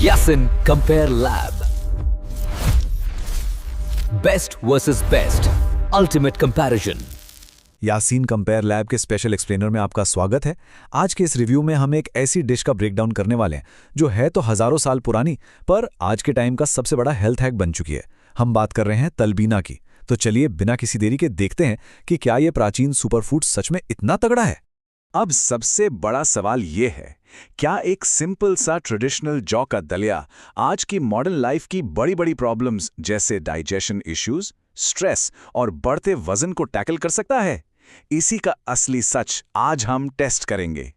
Yasin Compare Lab. Best versus best. Ultimate comparison. Yasin compare lab के special explainer में आपका स्वागत है। आज के इस रिव्यू में हम एक ऐसी डिश का ब्रेकडाउन करने वाले हैं जो है तो हजारों साल पुरानी पर आज के टाइम का सबसे बड़ा हेल्थ हैक बन चुकी है। हम बात कर रहे हैं तलबीना की। तो चलिए बिना किसी देरी के देखते हैं कि क्या ये प्राचीन सुपरफूड सच में इतना तगड़ा है। अब सबसे बड़ा सवाल ये है, क्या एक सिंपल सा ट्रेडिशनल जौ का दलिया आज की मॉडर्न लाइफ की बड़ी बड़ी प्रॉब्लम्स जैसे डाइजेशन इश्यूज, स्ट्रेस और बढ़ते वजन को टैकल कर सकता है? इसी का असली सच आज हम टेस्ट करेंगे।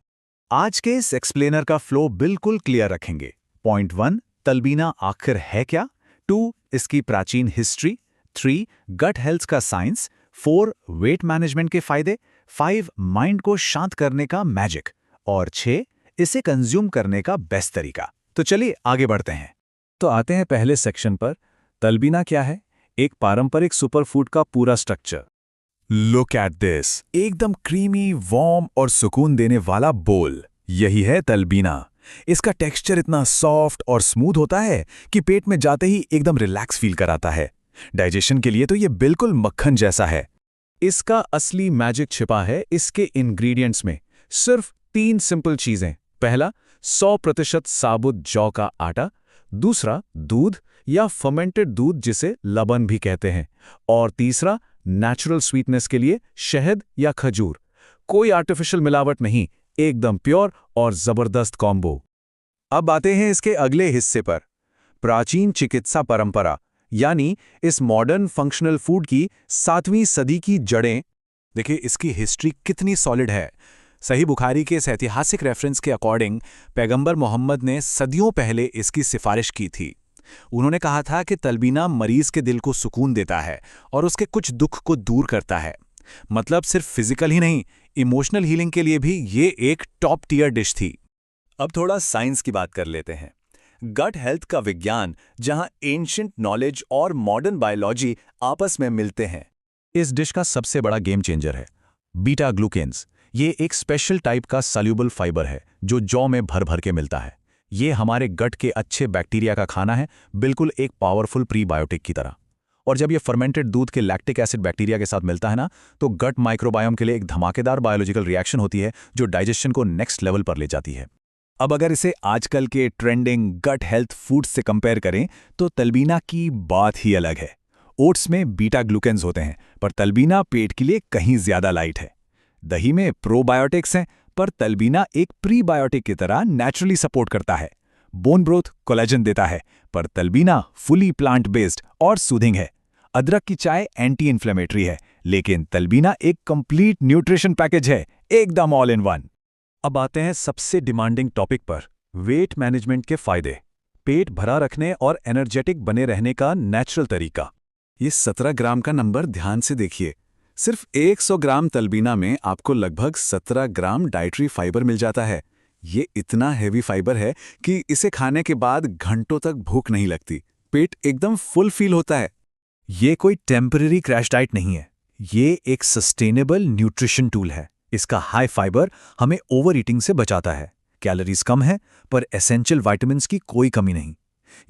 आज के इस एक्सप्लेनर का फ्लो बिल्कुल क्लियर रखेंगे। पॉइंट 1, तलबीना आखिर है क्या? 2, इसकी प्राचीन हिस्ट्री। 3, गट हेल्थ का साइंस। 4, वेट मैनेजमेंट के फायदे। 5, माइंड को शांत करने का मैजिक। और 6, इसे कंज्यूम करने का बेस्ट तरीका। तो चलिए आगे बढ़ते हैं। तो आते हैं पहले सेक्शन पर। तलबीना क्या है? एक पारंपरिक सुपरफूड का पूरा स्ट्रक्चर। लुक एट दिस, एकदम क्रीमी, वार्म और सुकून देने वाला बोल। यही है तलबीना। इसका टेक्सचर इतना सॉफ्ट और स्मूथ होता है कि पेट में जाते ही एकदम रिलैक्स फील कराता है। डाइजेशन के लिए तो ये बिल्कुल मक्खन जैसा है। इसका असली मैजिक छिपा है इसके इंग्रेडिएंट्स में। सिर्फ 3 सिंपल चीजें। पहला, 100% साबुत जौ का आटा। दूसरा, दूध या फर्मेंटेड दूध जिसे लबन भी कहते हैं। और तीसरा, नेचुरल स्वीटनेस के लिए शहद या खजूर। कोई आर्टिफिशियल मिलावट नहीं, एकदम प्योर और जबरदस्त कॉम्बो। अब आते हैं इसके अगले हिस्से पर, प्राचीन चिकित्सा परंपरा, यानी इस मॉडर्न फंक्शनल फूड की 7वीं सदी की जड़ें। देखिए इसकी हिस्ट्री कितनी सॉलिड है। सही बुखारी के इस ऐतिहासिक रेफरेंस के अकॉर्डिंग पैगंबर मोहम्मद ने सदियों पहले इसकी सिफारिश की थी। उन्होंने कहा था कि तलबीना मरीज के दिल को सुकून देता है और उसके कुछ दुख को दूर करता है। मतलब सिर्फ फिजिकल ही नहीं, इमोशनल हीलिंग के लिए भी ये एक टॉप टियर डिश थी। अब थोड़ा साइंस की बात कर लेते हैं। गट हेल्थ का विज्ञान, जहां एंशिएंट नॉलेज और मॉडर्न बायोलॉजी आपस में मिलते हैं। इस डिश का सबसे बड़ा गेम चेंजर है बीटा ग्लूकेन्स। ये एक स्पेशल टाइप का सॉल्यूबल फाइबर है जो जौ में भर भर के मिलता है। ये हमारे गट के अच्छे बैक्टीरिया का खाना है, बिल्कुल एक पावरफुल प्रीबायोटिक की तरह। और जब ये फर्मेंटेड दूध के लैक्टिक एसिड बैक्टीरिया के साथ मिलता है ना, तो गट माइक्रोबायोम के लिए एक धमाकेदार बायोलॉजिकल रिएक्शन होती है जो डाइजेशन को नेक्स्ट लेवल पर ले जाती है। अब अगर इसे आजकल के ट्रेंडिंग गट हेल्थ फूड से कंपेयर करें तो तलबीना की बात ही अलग है। ओट्स में बीटा ग्लूकेन्स होते हैं पर तलबीना पेट के लिए कहीं ज्यादा लाइट है। दही में प्रोबायोटिक्स हैं पर तलबीना एक प्रीबायोटिक की तरह नेचुरली सपोर्ट करता है। बोन ब्रोथ कोलेजन देता है पर तलबीना फुली प्लांट बेस्ड और सूदिंग है। अदरक की चाय एंटी इन्फ्लेमेटरी है लेकिन तलबीना एक कंप्लीट न्यूट्रिशन पैकेज है, एकदम ऑल इन वन। अब आते हैं सबसे डिमांडिंग टॉपिक पर, वेट मैनेजमेंट के फायदे। पेट भरा रखने और एनर्जेटिक बने रहने का नेचुरल तरीका। ये 17 ग्राम का नंबर ध्यान से देखिए। सिर्फ 100 ग्राम तलबीना में आपको लगभग 17 ग्राम डाइटरी फाइबर मिल जाता है। ये इतना हेवी फाइबर है कि इसे खाने के बाद घंटों तक भूख नहीं लगती, पेट एकदम फुल फील होता है। ये कोई टेम्पररी क्रैश डाइट नहीं है, ये एक सस्टेनेबल न्यूट्रिशन टूल है। इसका हाई फाइबर हमें ओवर ईटिंग से बचाता है। कैलोरीज कम है पर एसेंशियल विटामिन्स की कोई कमी नहीं।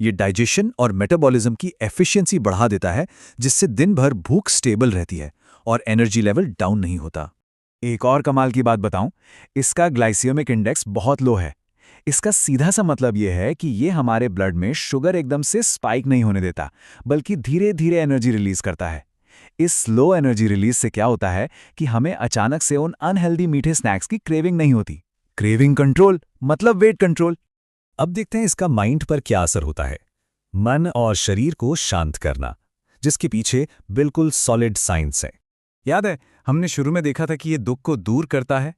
ये डाइजेशन और मेटाबॉलिज्म की एफिशिएंसी बढ़ा देता है जिससे दिन भर भूख स्टेबल रहती है और एनर्जी लेवल डाउन नहीं होता। एक और कमाल की बात बताऊं, इसका ग्लाइसेमिक इंडेक्स बहुत लो है। इसका सीधा सा मतलब यह है कि ये हमारे ब्लड में शुगर एकदम से स्पाइक नहीं होने देता, बल्कि धीरे धीरे एनर्जी रिलीज करता है। इस लो एनर्जी रिलीज से क्या होता है कि हमें अचानक से उन अनहेल्दी मीठे स्नैक्स की क्रेविंग नहीं होती। क्रेविंग कंट्रोल मतलब वेट कंट्रोल। अब देखते हैं इसका माइंड पर क्या असर होता है। मन और शरीर को शांत करना, जिसके पीछे बिल्कुल सॉलिड साइंस है। याद है हमने शुरू में देखा था कि ये दुख को दूर करता है।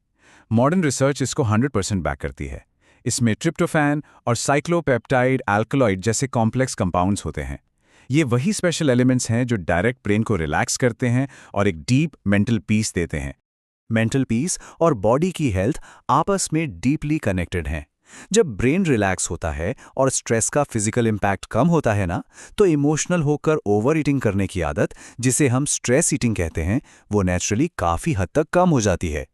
मॉडर्न रिसर्च इसको 100% बैक करती है। इसमें ट्रिप्टोफैन और साइक्लोपेप्टाइड अल्कलॉइड जैसे कॉम्प्लेक्स कंपाउंड्स होते हैं। ये वही स्पेशल एलिमेंट्स हैं जो डायरेक्ट ब्रेन को रिलैक्स करते हैं और एक डीप मेंटल पीस देते हैं। मेंटल पीस और बॉडी की हेल्थ आपस में डीपली कनेक्टेड हैं। जब ब्रेन रिलैक्स होता है और स्ट्रेस का फिजिकल इम्पैक्ट कम होता है ना, तो इमोशनल होकर ओवर ईटिंग करने की आदत, जिसे हम स्ट्रेस ईटिंग कहते हैं, वो नेचुरली काफी हद तक कम हो जाती है।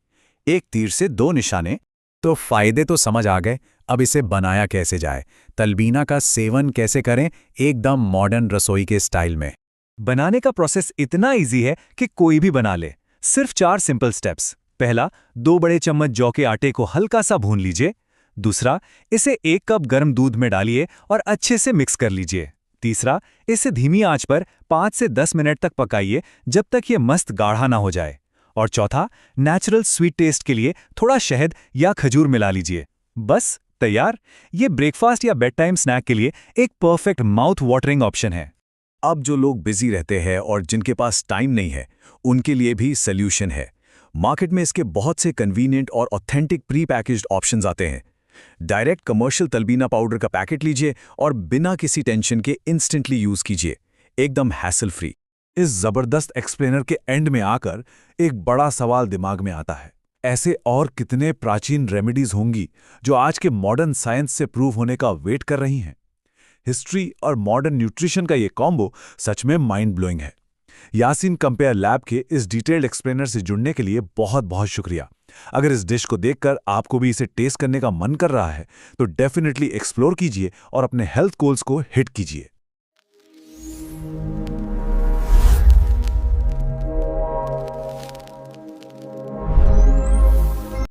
एक तीर से 2 निशाने। तो फायदे तो समझ आ गए, अब इसे बनाया कैसे जाए, तलबीना का सेवन कैसे करें एकदम मॉडर्न रसोई के स्टाइल में। बनाने का प्रोसेस इतना इजी है कि कोई भी बना ले। सिर्फ 4 सिंपल स्टेप्स। पहला, 2 बड़े चम्मच जौ के आटे को हल्का सा भून लीजिए। दूसरा, इसे 1 कप गर्म दूध में डालिए और अच्छे से मिक्स कर लीजिए। तीसरा, इसे धीमी आंच पर 5 से 10 मिनट तक पकाइए जब तक ये मस्त गाढ़ा ना हो जाए। और चौथा, नेचुरल स्वीट टेस्ट के लिए थोड़ा शहद या खजूर मिला लीजिए। बस तैयार। ये ब्रेकफास्ट या बेड टाइम स्नैक के लिए एक परफेक्ट माउथ वाटरिंग ऑप्शन है। अब जो लोग बिजी रहते हैं और जिनके पास टाइम नहीं है, उनके लिए भी सॉल्यूशन है। मार्केट में इसके बहुत से कन्वीनियंट और ऑथेंटिक प्री पैकेज्ड ऑप्शंस आते हैं। डायरेक्ट कमर्शियल तलबीना पाउडर का पैकेट लीजिए और बिना किसी टेंशन के इंस्टेंटली यूज कीजिए, एकदम हैसल फ्री। इस जबरदस्त एक्सप्लेनर के एंड में आकर एक बड़ा सवाल दिमाग में आता है, ऐसे और कितने प्राचीन रेमेडीज होंगी जो आज के मॉडर्न साइंस से प्रूव होने का वेट कर रही हैं? हिस्ट्री और मॉडर्न न्यूट्रिशन का ये कॉम्बो सच में माइंड ब्लोइंग है। यासीन कंपेयर लैब के इस डिटेल्ड एक्सप्लेनर से जुड़ने के लिए बहुत बहुत शुक्रिया। अगर इस डिश को देखकर आपको भी इसे टेस्ट करने का मन कर रहा है तो डेफिनेटली एक्सप्लोर कीजिए और अपने हेल्थ गोल्स को हिट कीजिए।